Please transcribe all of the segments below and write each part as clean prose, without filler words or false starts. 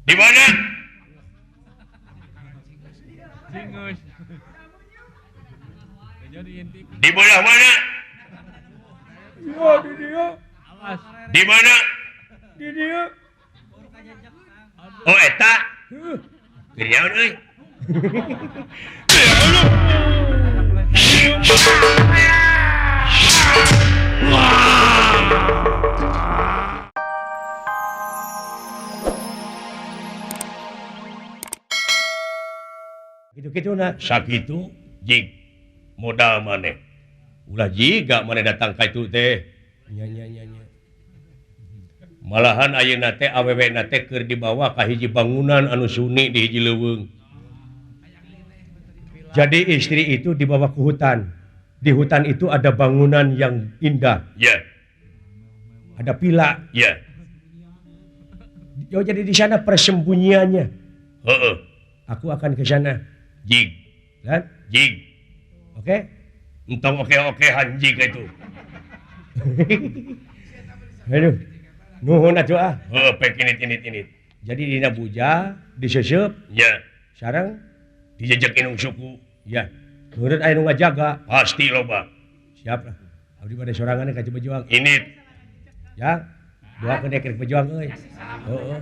Di mana? Di belah mana? Iya, di dia. Di mana? Di dia. Oh, eta. Geriaun euy. Gitu-gitu na. Sakitu jig modal maneh. Ulah jiga maneh datang ka itu teh. Nya. Malahan ayeuna teh awewena teh keur dibawa ka hiji bangunan anu suni di hiji leuweung. Jadi istri itu dibawa ke hutan. Di hutan itu ada bangunan yang indah. Ya, Ada pila. ya. Oh, jadi di sana persembunyiannya. Heeh. Aku akan ke sana. Jig, Kan? jig. Oke? Entong oke-okehan jig itu. Aduh. Nuhun atuh ah. Heuh, pek init. Jadi dina buja, diseusup, Ya, sareng dijejak inung suku. ya. Nurut aya nu ngajaga. Pasti loba. Siap lah. Abdi bade sorangan ka Cibejuang. Init. Ya. Doakeun deuk pejuang euy. Heeh.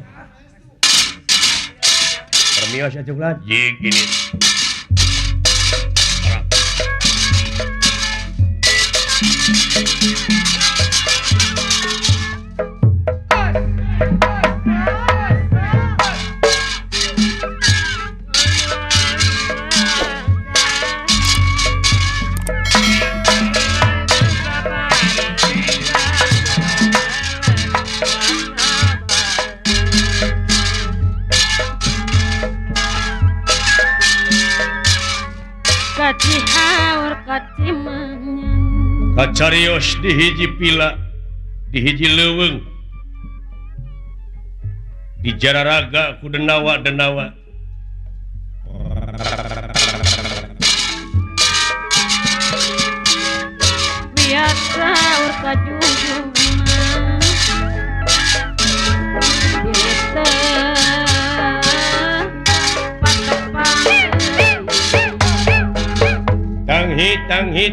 Permios atuh lan. Jig init. Arah. Kacarios di hiji pila, di hiji leuweung, di jararaga ku denawa-denawa. Biasa ur kajunjungan kita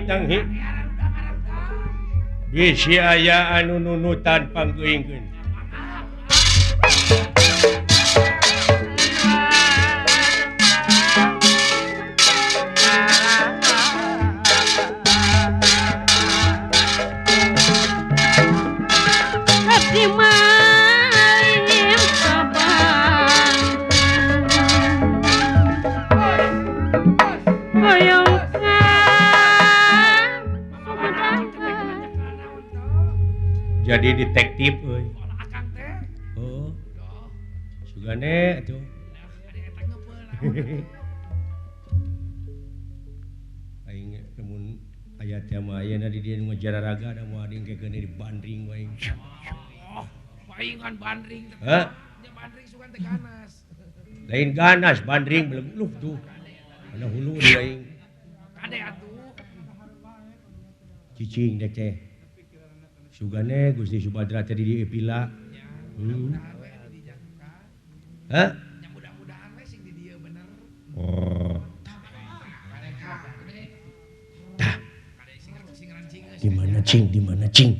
Tanghi. Bisi aya anu nunutan panggeuingkeun. Jadi detektif euy. Oh. Sugane atuh. Aing namun aya teh mah ayeuna di dieu nu jararaga da moal dingkekeun di bandring wae. Paingan bandring. Hah? Nya bandring sugan teh ganas. Lain ganas bandring belum luh tuh. Mana hulu di aing. Kade atuh. Cicing dek teh. Sugane Gusti Subadra tadi di pila. Hah? Nya mudah-mudahan we sing di dieu bener. Oh. Kade sing rancing geus. Di mana cing?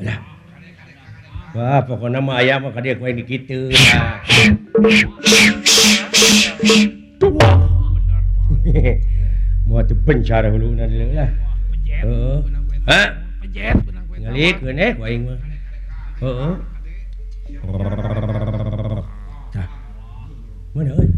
Alah. Wah, pokoknya mah aya mah ka dieu ku ini kitu. Mau teu pencar huluna deuleu lah. Heeh. Hah? Pejet benang kue. Ngalikeun ku aing mah. Heeh. Tah. Mana euy?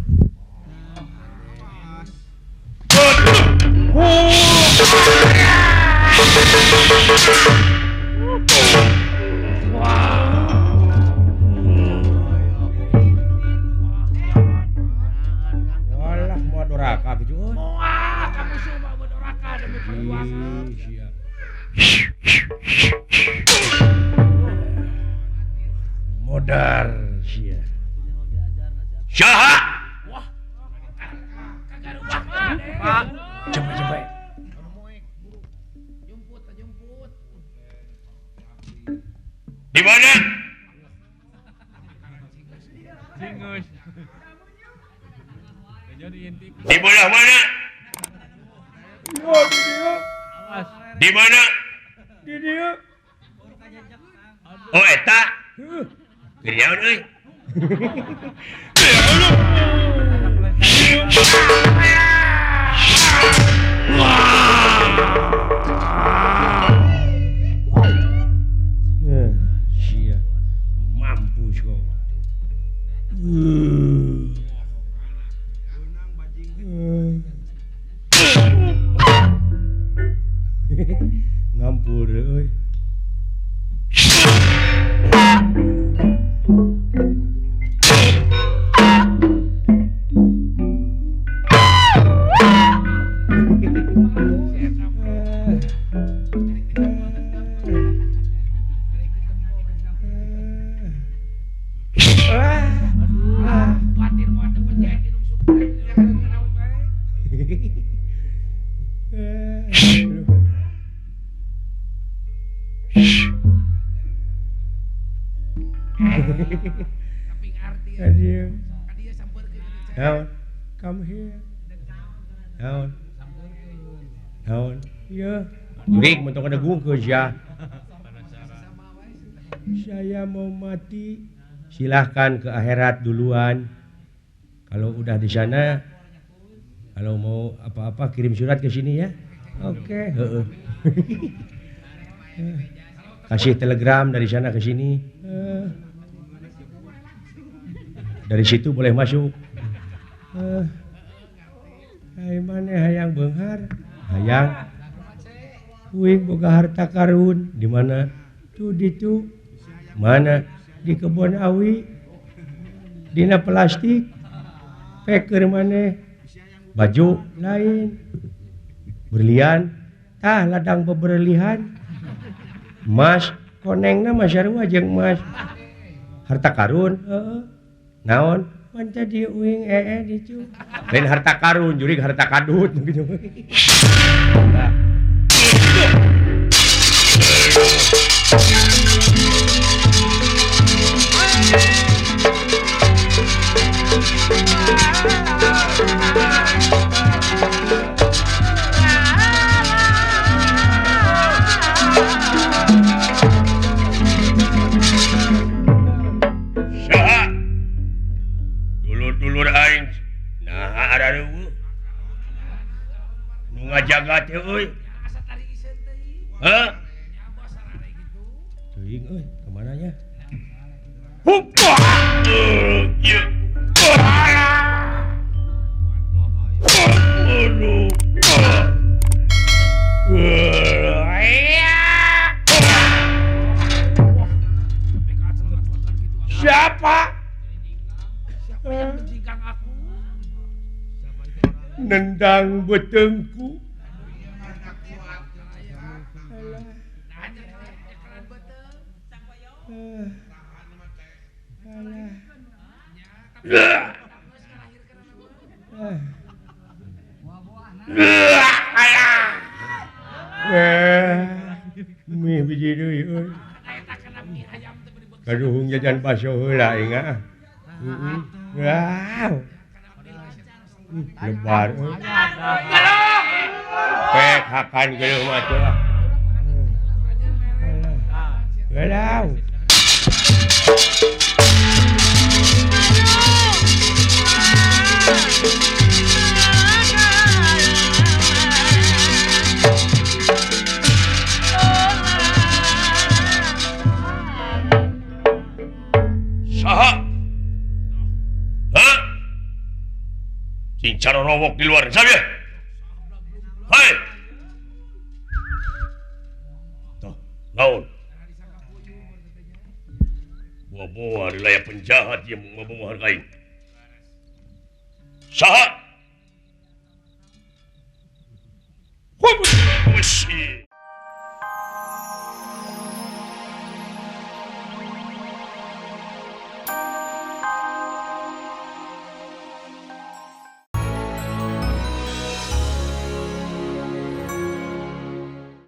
Walah moal doraka gitu. Wah, kamu coba bedoraka demi perluasan. Siap. Modar sia. Syaha. Wah. Kagak rubah mah. Coba. Jumput. Di mana? Di belah mana? Di mana? Di dia. Oh eta. Geriaun euy. Sia. Mampus kau. Ngampur euy. Aduh. Naon? Come here. Naon? Naon? Iya. Jurik mentok ada gungkeus ya. Saya mau mati. Silahkan ke akhirat duluan. Kalau udah di sana, kalau mau apa-apa kirim surat ke sini ya. Oke. Kasih telegram dari sana ke sini. Dari situ boleh masuk. Hai mana hayang beunghar? Hayang. Uing boga harta karun di mana? Tuh ditu. Mana? Di kebun awi. Dina plastik. Peker mana? Baju lain. Berlian. Tah ladang beberlian. Emas konengna masarua jeung emas. Harta karun, naon? Panca di uing dicu. Lain harta karun, jurig harta kadut gitu. Dulur aing. Nah, ada deui. Nu ngajaga teh euy. Hah? Teuing euy, ke mananya? Huppa. Ieu. Aduh. Siapa? Nendang betengku. Mie biji deui euy. Kaduhung jajan baso heula ingat. Wow. Lebar. Pek hakan geuleuh mah teh. Galau. Saha? Hah? Cing cara robok di luar, sabi? Hai. Tuh, naon? Bawa-bawa di layar penjahat yang membawa hargai. Saha? Wah,